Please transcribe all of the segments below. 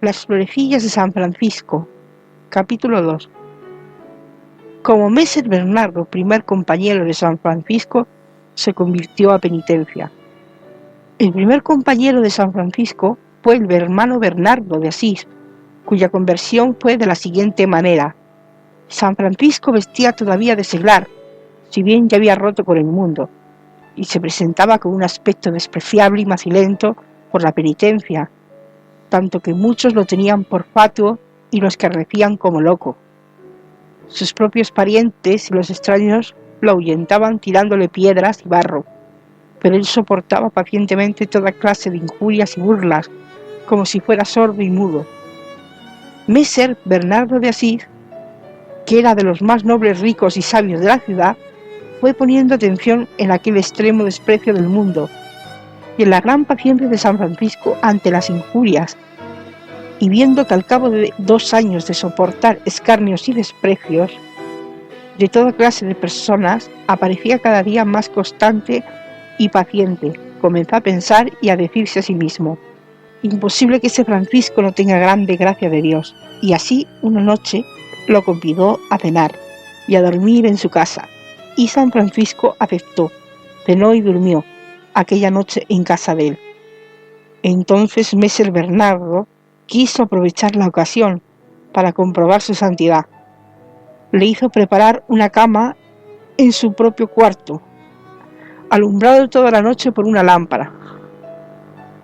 Las florecillas de San Francisco, capítulo 2. Como Messer Bernardo, primer compañero de San Francisco, se convirtió a penitencia. El primer compañero de San Francisco fue el hermano Bernardo de Asís, cuya conversión fue de la siguiente manera. San Francisco vestía todavía de seglar, si bien ya había roto con el mundo, y se presentaba con un aspecto despreciable y macilento por la penitencia, tanto que muchos lo tenían por fatuo y lo escarnecían como loco. Sus propios parientes y los extraños lo ahuyentaban tirándole piedras y barro, pero él soportaba pacientemente toda clase de injurias y burlas, como si fuera sordo y mudo. Messer Bernardo de Asís, que era de los más nobles, ricos y sabios de la ciudad, fue poniendo atención en aquel extremo desprecio del mundo y en la gran paciencia de San Francisco ante las injurias, y viendo que al cabo de 2 años de soportar escarnios y desprecios de toda clase de personas, aparecía cada día más constante y paciente, comenzó a pensar y a decirse a sí mismo: imposible que ese Francisco no tenga grande gracia de Dios. Y así, una noche, lo convidó a cenar y a dormir en su casa, y San Francisco aceptó, cenó y durmió aquella noche en casa de él. Entonces Messer Bernardo quiso aprovechar la ocasión para comprobar su santidad. Le hizo preparar una cama en su propio cuarto, alumbrado toda la noche por una lámpara.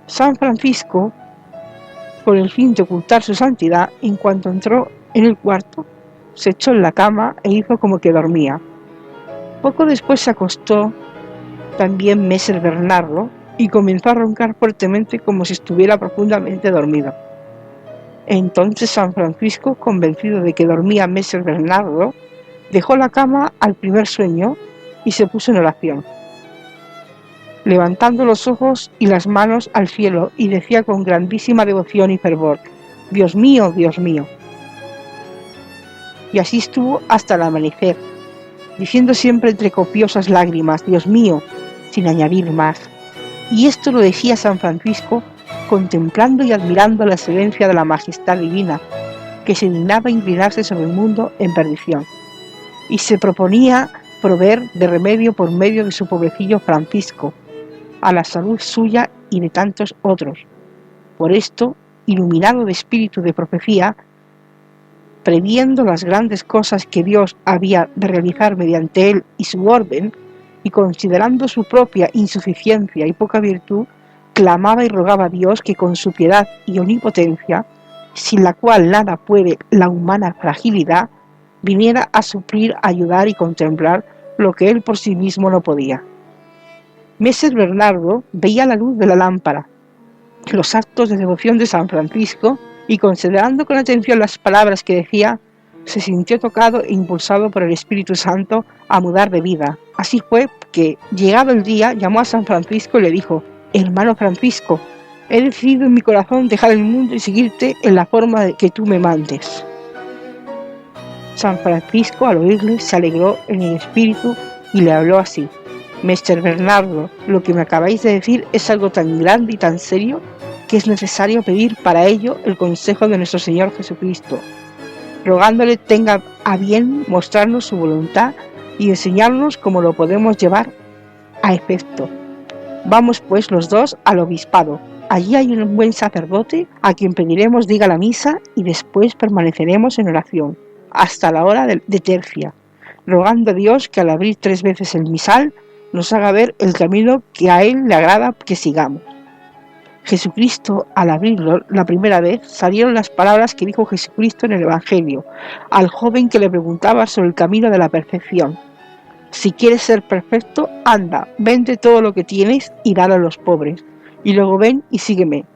San Francisco, con el fin de ocultar su santidad, en cuanto entró en el cuarto, se echó en la cama e hizo como que dormía. Poco después se acostó también Messer Bernardo y comenzó a roncar fuertemente como si estuviera profundamente dormido. Entonces San Francisco, convencido de que dormía Messer Bernardo, dejó la cama al primer sueño y se puso en oración, levantando los ojos y las manos al cielo, y decía con grandísima devoción y fervor: Dios mío, Dios mío. Y así estuvo hasta el amanecer, diciendo siempre entre copiosas lágrimas: Dios mío, sin añadir más. Y esto lo decía San Francisco, contemplando y admirando la excelencia de la majestad divina, que se dignaba inclinarse sobre el mundo en perdición, y se proponía proveer de remedio por medio de su pobrecillo Francisco, a la salud suya y de tantos otros. Por esto, iluminado de espíritu de profecía, previendo las grandes cosas que Dios había de realizar mediante él y su orden, y considerando su propia insuficiencia y poca virtud, clamaba y rogaba a Dios que con su piedad y omnipotencia, sin la cual nada puede la humana fragilidad, viniera a suplir, ayudar y contemplar lo que él por sí mismo no podía. Messer Bernardo veía la luz de la lámpara, los actos de devoción de San Francisco, y considerando con atención las palabras que decía, se sintió tocado e impulsado por el Espíritu Santo a mudar de vida. Así fue que, llegado el día, llamó a San Francisco y le dijo: hermano Francisco, he decidido en mi corazón dejar el mundo y seguirte en la forma que tú me mandes. San Francisco, al oírle, se alegró en el espíritu y le habló así: Messer Bernardo, lo que me acabáis de decir es algo tan grande y tan serio que es necesario pedir para ello el consejo de nuestro Señor Jesucristo, rogándole tenga a bien mostrarnos su voluntad y enseñarnos cómo lo podemos llevar a efecto. Vamos pues los dos al obispado. Allí hay un buen sacerdote a quien pediremos diga la misa, y después permaneceremos en oración hasta la hora de tercia, rogando a Dios que al abrir 3 veces el misal nos haga ver el camino que a él le agrada que sigamos. Jesucristo, al abrirlo la primera vez, salieron las palabras que dijo Jesucristo en el Evangelio al joven que le preguntaba sobre el camino de la perfección: si quieres ser perfecto, anda, vende todo lo que tienes y dalo a los pobres, y luego ven y sígueme.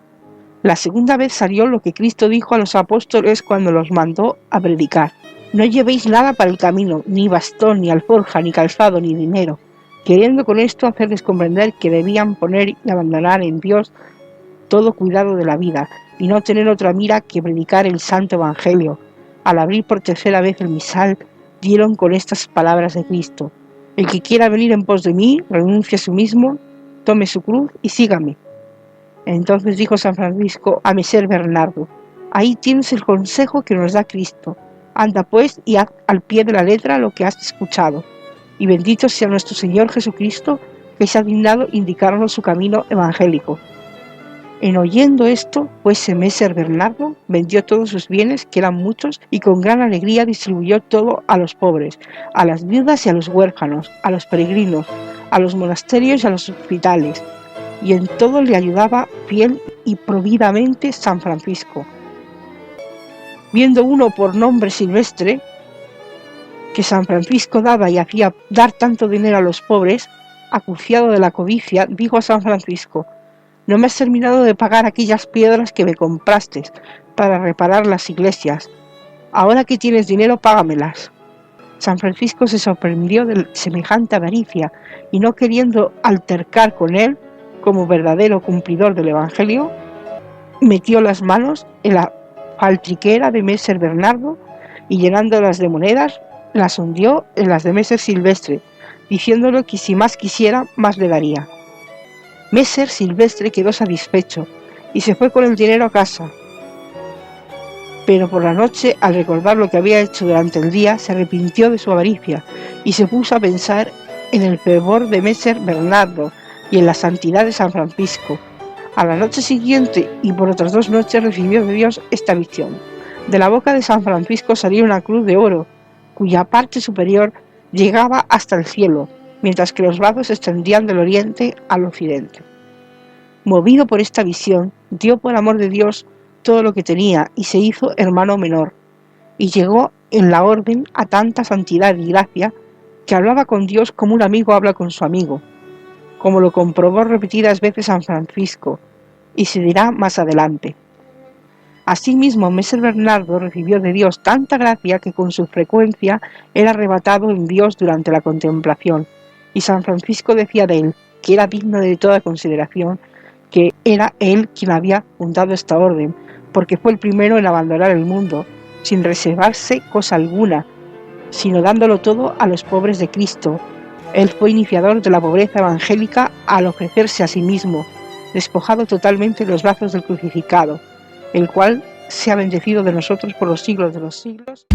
La segunda vez salió lo que Cristo dijo a los apóstoles cuando los mandó a predicar: no llevéis nada para el camino, ni bastón, ni alforja, ni calzado, ni dinero, queriendo con esto hacerles comprender que debían poner y abandonar en Dios todo cuidado de la vida, y no tener otra mira que predicar el santo evangelio. Al abrir por 3ª vez el misal, dieron con estas palabras de Cristo: el que quiera venir en pos de mí, renuncie a sí mismo, tome su cruz y sígame. Entonces dijo San Francisco a Messer Bernardo: Ahí tienes el consejo que nos da Cristo. Anda pues y haz al pie de la letra lo que has escuchado. Y bendito sea nuestro Señor Jesucristo, que se ha dignado indicarnos su camino evangélico. En oyendo esto, pues Messer Bernardo vendió todos sus bienes, que eran muchos, y con gran alegría distribuyó todo a los pobres, a las viudas y a los huérfanos, a los peregrinos, a los monasterios y a los hospitales, y en todo le ayudaba fiel y providamente San Francisco. Viendo uno por nombre Silvestre, que San Francisco daba y hacía dar tanto dinero a los pobres, acuciado de la codicia, dijo a San Francisco: no me has terminado de pagar aquellas piedras que me compraste para reparar las iglesias. Ahora que tienes dinero, págamelas. San Francisco se sorprendió de semejante avaricia y, no queriendo altercar con él, como verdadero cumplidor del Evangelio, metió las manos en la faltriquera de Messer Bernardo y, llenándolas de monedas, las hundió en las de Messer Silvestre, diciéndole que si más quisiera, más le daría. Messer Silvestre quedó satisfecho y se fue con el dinero a casa. Pero por la noche, al recordar lo que había hecho durante el día, se arrepintió de su avaricia y se puso a pensar en el fervor de Messer Bernardo y en la santidad de San Francisco. A la noche siguiente y por otras 2 noches recibió de Dios esta visión. De la boca de San Francisco salía una cruz de oro, cuya parte superior llegaba hasta el cielo, mientras que los brazos se extendían del oriente al occidente. Movido por esta visión, dio por amor de Dios todo lo que tenía y se hizo hermano menor, y llegó en la orden a tanta santidad y gracia que hablaba con Dios como un amigo habla con su amigo, como lo comprobó repetidas veces San Francisco, y se dirá más adelante. Asimismo, Messer Bernardo recibió de Dios tanta gracia que con su frecuencia era arrebatado en Dios durante la contemplación, y San Francisco decía de él que era digno de toda consideración, que era él quien había fundado esta orden, porque fue el primero en abandonar el mundo, sin reservarse cosa alguna, sino dándolo todo a los pobres de Cristo. Él fue iniciador de la pobreza evangélica al ofrecerse a sí mismo, despojado totalmente de los brazos del crucificado, el cual sea bendecido de nosotros por los siglos de los siglos.